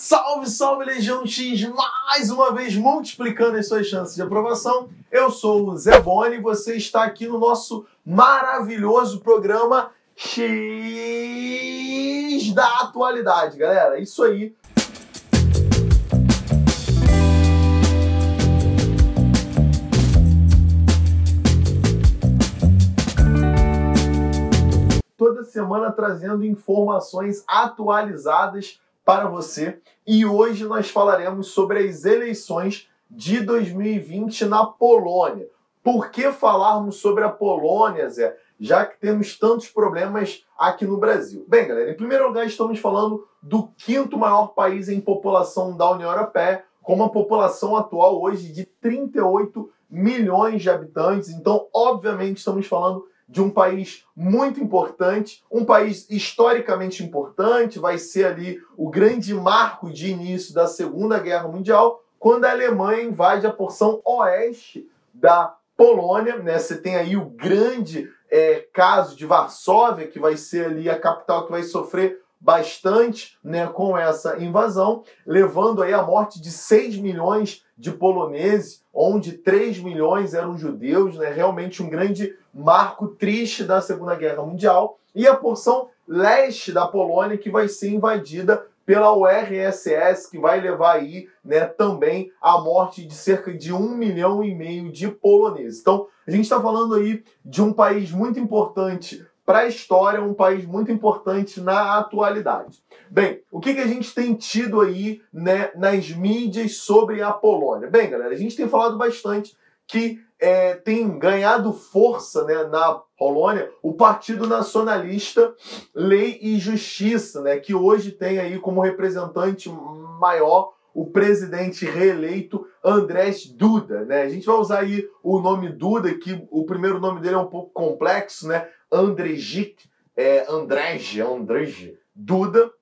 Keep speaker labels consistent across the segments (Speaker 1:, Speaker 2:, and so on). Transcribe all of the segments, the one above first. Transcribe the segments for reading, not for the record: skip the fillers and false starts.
Speaker 1: Salve, salve, Legião X! Mais uma vez multiplicando as suas chances de aprovação. Eu sou o Zé Boni e você está aqui no nosso maravilhoso programa X da Atualidade, galera. Isso aí. Toda semana trazendo informações atualizadas para você. E hoje nós falaremos sobre as eleições de 2020 na Polônia. Por que falarmos sobre a Polônia, Zé? Já que temos tantos problemas aqui no Brasil. Bem, galera, em primeiro lugar estamos falando do quinto maior país em população da União Europeia, com uma população atual hoje de 38 milhões de habitantes. Então, obviamente, estamos falando de um país muito importante, um país historicamente importante, vai ser ali o grande marco de início da Segunda Guerra Mundial, quando a Alemanha invade a porção oeste da Polônia, né? Você tem aí o grande caso de Varsóvia, que vai ser ali a capital que vai sofrer bastante, né, com essa invasão, levando aí a morte de 6 milhões de poloneses, onde 3 milhões eram judeus, né, realmente um grande marco triste da Segunda Guerra Mundial, e a porção leste da Polônia que vai ser invadida pela URSS, que vai levar aí, né, também a morte de cerca de 1,5 milhão de poloneses. Então, a gente está falando aí de um país muito importante para a história, um país muito importante na atualidade. Bem, o que a gente tem tido aí, né, nas mídias sobre a Polônia? Bem, galera, a gente tem falado bastante que tem ganhado força, né, na Polônia o Partido Nacionalista Lei e Justiça, né, que hoje tem aí como representante maior o presidente reeleito Andrzej Duda, né? A gente vai usar aí o nome Duda, que o primeiro nome dele é um pouco complexo, né? Andrzej Duda,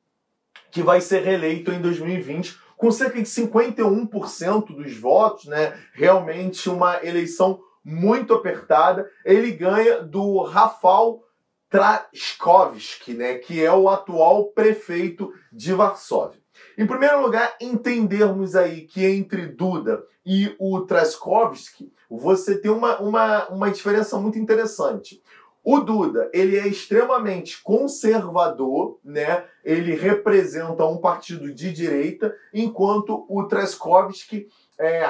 Speaker 1: que vai ser reeleito em 2020 com cerca de 51% dos votos, né? Realmente uma eleição muito apertada. Ele ganha do Rafał Trzaskowski, né? Que é o atual prefeito de Varsóvia. Em primeiro lugar, entendermos aí que entre Duda e o Trzaskowski, você tem uma diferença muito interessante. O Duda, ele é extremamente conservador, né? Ele representa um partido de direita, enquanto o Trzaskowski,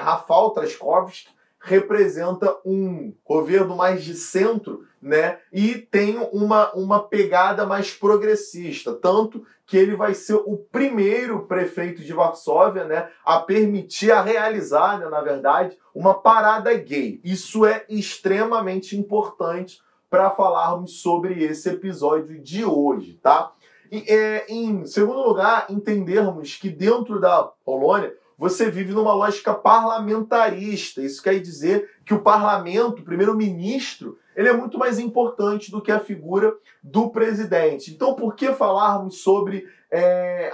Speaker 1: Rafał Trzaskowski, representa um governo mais de centro, né? E tem uma pegada mais progressista, tanto que ele vai ser o primeiro prefeito de Varsóvia, né, a permitir, a realizar, né, na verdade, uma parada gay. Isso é extremamente importante para falarmos sobre esse episódio de hoje, tá? E, em segundo lugar, entendermos que dentro da Polônia você vive numa lógica parlamentarista. Isso quer dizer que o parlamento, o primeiro-ministro, ele é muito mais importante do que a figura do presidente. Então, por que falarmos sobre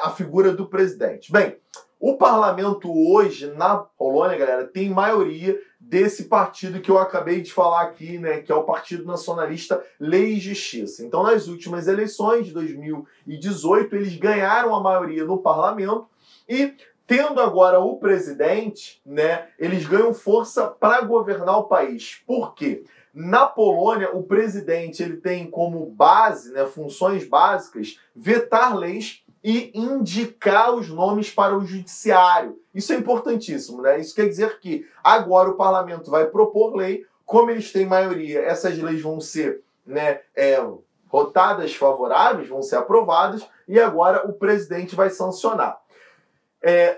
Speaker 1: a figura do presidente? Bem, o parlamento hoje, na Polônia, galera, tem maioria desse partido que eu acabei de falar aqui, né, que é o Partido Nacionalista Lei e Justiça. Então, nas últimas eleições de 2018, eles ganharam a maioria no parlamento e, tendo agora o presidente, né, eles ganham força para governar o país. Por quê? Na Polônia, o presidente ele tem como base, né, funções básicas, vetar leis e indicar os nomes para o judiciário. Isso é importantíssimo, né? Isso quer dizer que agora o parlamento vai propor lei, como eles têm maioria, essas leis vão ser, né, votadas favoráveis, vão ser aprovadas, e agora o presidente vai sancionar.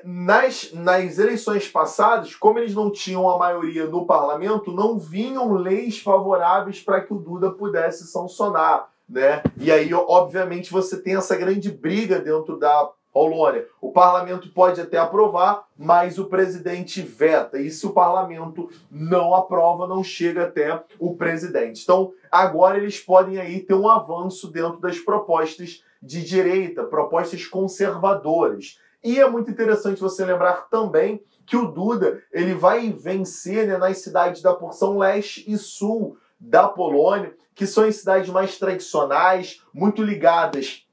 Speaker 1: Nas eleições passadas, como eles não tinham a maioria no parlamento, não vinham leis favoráveis para que o Duda pudesse sancionar, né? E aí, obviamente, você tem essa grande briga dentro da Polônia. O parlamento pode até aprovar, mas o presidente veta. E se o parlamento não aprova, não chega até o presidente. Então, agora eles podem aí ter um avanço dentro das propostas de direita, propostas conservadoras. E é muito interessante você lembrar também que o Duda ele vai vencer, né, nas cidades da porção leste e sul da Polônia, que são as cidades mais tradicionais, muito ligadas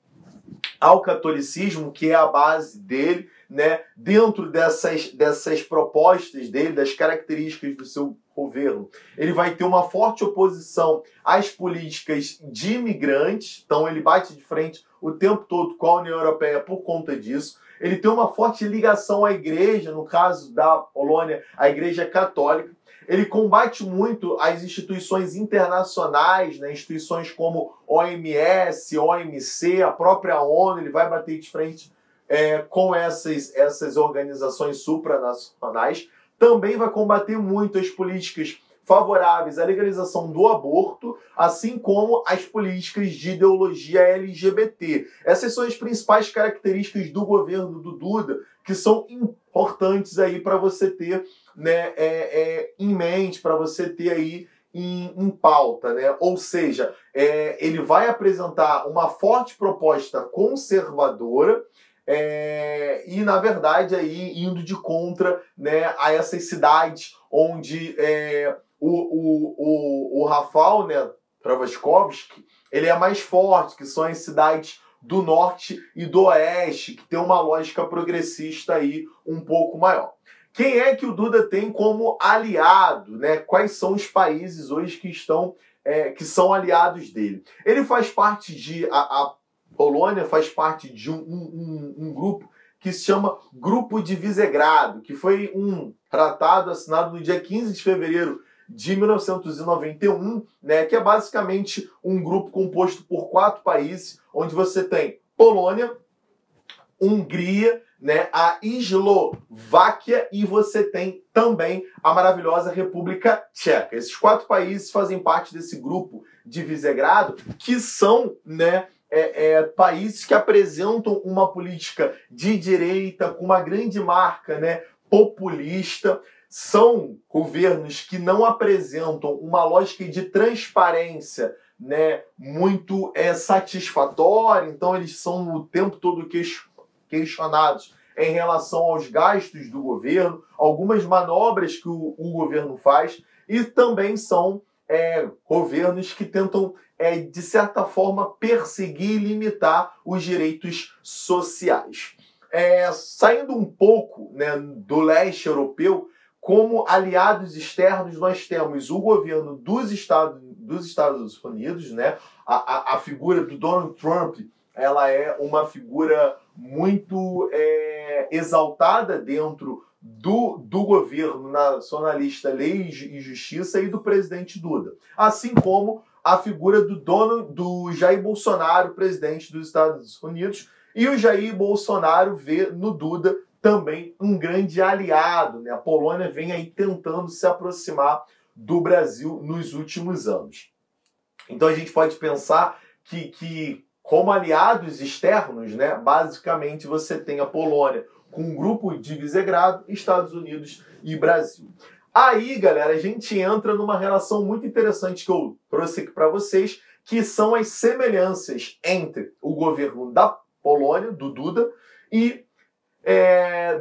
Speaker 1: ao catolicismo, que é a base dele, né? Dentro dessas propostas dele, das características do seu governo, ele vai ter uma forte oposição às políticas de imigrantes, então ele bate de frente o tempo todo com a União Europeia por conta disso. Ele tem uma forte ligação à igreja, no caso da Polônia, a igreja católica. Ele combate muito as instituições internacionais, né, instituições como OMS, OMC, a própria ONU. Ele vai bater de frente com essas organizações supranacionais. Também vai combater muito as políticas favoráveis à legalização do aborto, assim como as políticas de ideologia LGBT. Essas são as principais características do governo do Duda, que são importantes aí para você ter, né, em mente, para você ter aí em pauta, né? Ou seja, ele vai apresentar uma forte proposta conservadora, e, na verdade, aí indo de contra, né, a essas cidades onde o Rafał, né, Trzaskowski, ele é mais forte, que são as cidades do norte e do oeste, que tem uma lógica progressista aí um pouco maior. Quem é que o Duda tem como aliado, né? Quais são os países hoje que são aliados dele? Ele faz parte a Polônia faz parte de um grupo que se chama Grupo de Visegrado, que foi um tratado assinado no dia 15 de fevereiro de 1991, né, que é basicamente um grupo composto por 4 países, onde você tem Polônia, Hungria, né, a Eslováquia e você tem também a maravilhosa República Tcheca. Esses 4 países fazem parte desse Grupo de Visegrado, que são, né, países que apresentam uma política de direita com uma grande marca, né, populista. São governos que não apresentam uma lógica de transparência, né, muito satisfatória. Então eles são o tempo todo questionados em relação aos gastos do governo, algumas manobras que o governo faz, e também são governos que tentam, de certa forma, perseguir e limitar os direitos sociais. Saindo um pouco, né, do leste europeu, como aliados externos nós temos o governo dos Estados Unidos, né? A figura do Donald Trump, ela é uma figura muito exaltada dentro do governo nacionalista Lei e Justiça e do presidente Duda. Assim como a figura do Jair Bolsonaro, presidente dos Estados Unidos, e o Jair Bolsonaro vê no Duda também um grande aliado, né? A Polônia vem aí tentando se aproximar do Brasil nos últimos anos. Então a gente pode pensar que como aliados externos, né, basicamente você tem a Polônia com um grupo de Visegrado, Estados Unidos e Brasil. Aí, galera, a gente entra numa relação muito interessante que eu trouxe aqui para vocês, que são as semelhanças entre o governo da Polônia, do Duda, e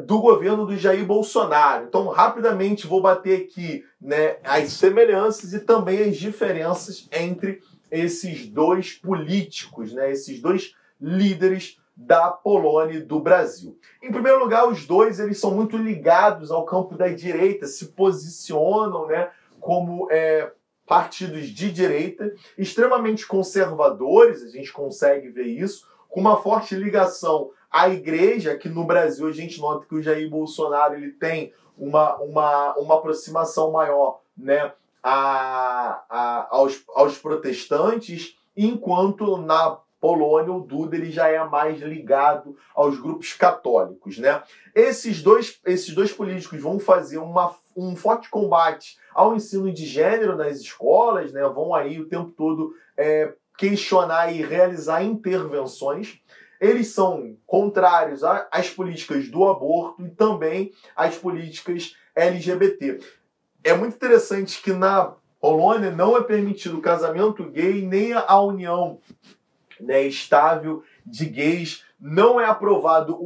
Speaker 1: do governo do Jair Bolsonaro. Então, rapidamente vou bater aqui, né, as semelhanças e também as diferenças entre esses dois políticos, né, esses dois líderes da Polônia e do Brasil. Em primeiro lugar, os dois eles são muito ligados ao campo da direita, se posicionam, né, como partidos de direita, extremamente conservadores, a gente consegue ver isso, com uma forte ligação à igreja, que no Brasil a gente nota que o Jair Bolsonaro ele tem uma aproximação maior, né, aos protestantes, enquanto na Polônia o Duda ele já é mais ligado aos grupos católicos, né? Esses dois políticos vão fazer um forte combate ao ensino de gênero nas escolas, né? Vão aí o tempo todo questionar e realizar intervenções. Eles são contrários às políticas do aborto e também às políticas LGBT. É muito interessante que na Polônia não é permitido o casamento gay nem a união, né, estável de gays. Não é aprovado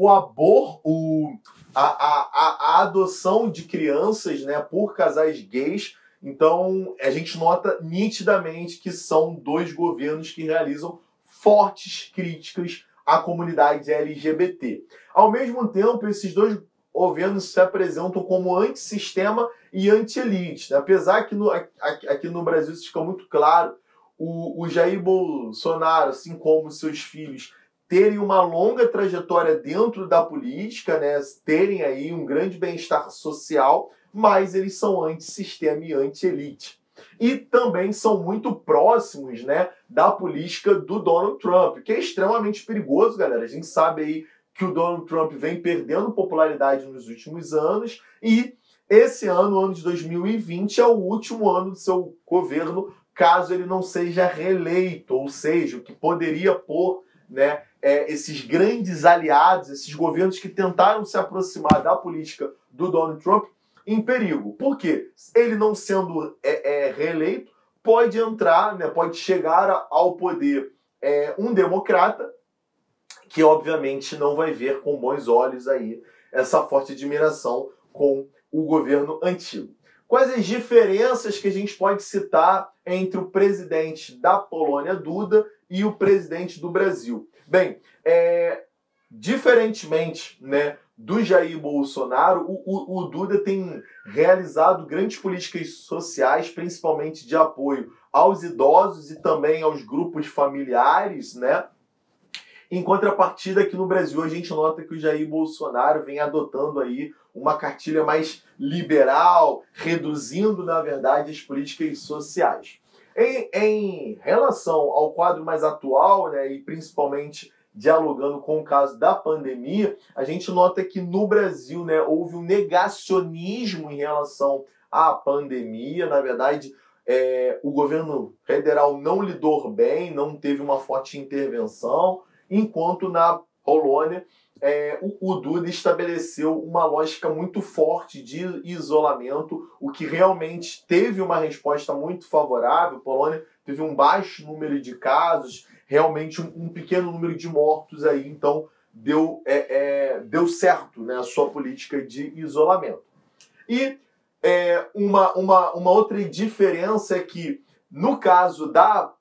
Speaker 1: a adoção de crianças, né, por casais gays. Então a gente nota nitidamente que são dois governos que realizam fortes críticas a comunidade LGBT. Ao mesmo tempo, esses dois governos se apresentam como antissistema e anti-elite, né? Apesar que aqui no Brasil isso fica muito claro, o Jair Bolsonaro, assim como seus filhos, terem uma longa trajetória dentro da política, né? Terem aí um grande bem-estar social, mas eles são antissistema e anti-elite. E também são muito próximos, né, da política do Donald Trump, que é extremamente perigoso, galera. A gente sabe aí que o Donald Trump vem perdendo popularidade nos últimos anos e esse ano, o ano de 2020, é o último ano do seu governo, caso ele não seja reeleito, ou seja, o que poderia pôr, né, esses grandes aliados, esses governos que tentaram se aproximar da política do Donald Trump em perigo. Por quê? Ele não sendo reeleito, pode entrar, né, pode chegar ao poder um democrata que obviamente não vai ver com bons olhos aí essa forte admiração com o governo antigo. Quais as diferenças que a gente pode citar entre o presidente da Polônia, Duda, e o presidente do Brasil? Bem, diferentemente, né, do Jair Bolsonaro, o Duda tem realizado grandes políticas sociais, principalmente de apoio aos idosos e também aos grupos familiares, né? Em contrapartida, aqui no Brasil, a gente nota que o Jair Bolsonaro vem adotando aí uma cartilha mais liberal, reduzindo, na verdade, as políticas sociais. Em relação ao quadro mais atual, né, e principalmente dialogando com o caso da pandemia, a gente nota que no Brasil, né, houve um negacionismo em relação à pandemia. Na verdade, o governo federal não lidou bem, não teve uma forte intervenção, enquanto na Polônia o Duda estabeleceu uma lógica muito forte de isolamento, o que realmente teve uma resposta muito favorável. A Polônia teve um baixo número de casos, realmente um pequeno número de mortos aí, então deu certo, né, a sua política de isolamento. E uma outra diferença é que, no caso da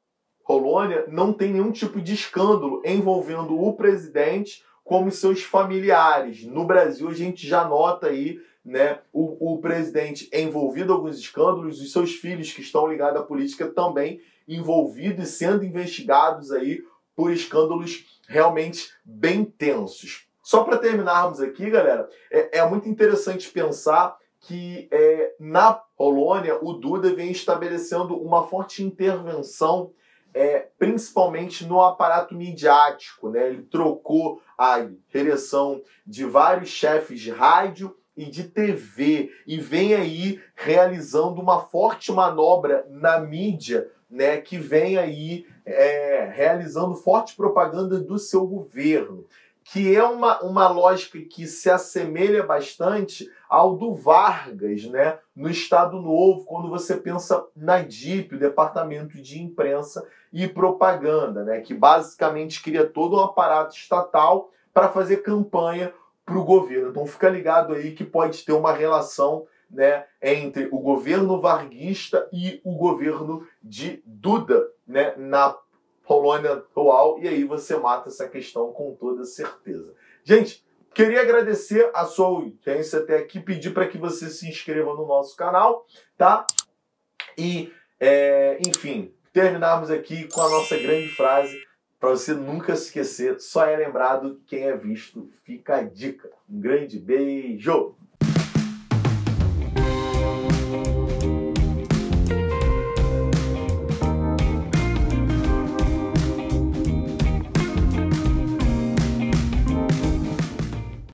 Speaker 1: Polônia, não tem nenhum tipo de escândalo envolvendo o presidente como seus familiares. No Brasil, a gente já nota aí, né, o presidente envolvido em alguns escândalos, os seus filhos que estão ligados à política também envolvidos e sendo investigados aí por escândalos realmente bem tensos. Só para terminarmos aqui, galera, é muito interessante pensar que na Polônia o Duda vem estabelecendo uma forte intervenção principalmente no aparato midiático, né? Ele trocou a direção de vários chefes de rádio e de TV e vem aí realizando uma forte manobra na mídia, né? Que vem aí realizando forte propaganda do seu governo, que é uma lógica que se assemelha bastante ao do Vargas, né, no Estado Novo, quando você pensa na DIP, o Departamento de Imprensa e Propaganda, né, que basicamente cria todo um aparato estatal para fazer campanha para o governo. Então fica ligado aí que pode ter uma relação, né, entre o governo varguista e o governo de Duda, né, na Polônia atual, e aí você mata essa questão com toda certeza. Gente, queria agradecer a sua audiência até aqui, pedir para que você se inscreva no nosso canal, tá? E, enfim, terminarmos aqui com a nossa grande frase, para você nunca se esquecer, só é lembrado quem é visto, fica a dica. Um grande beijo!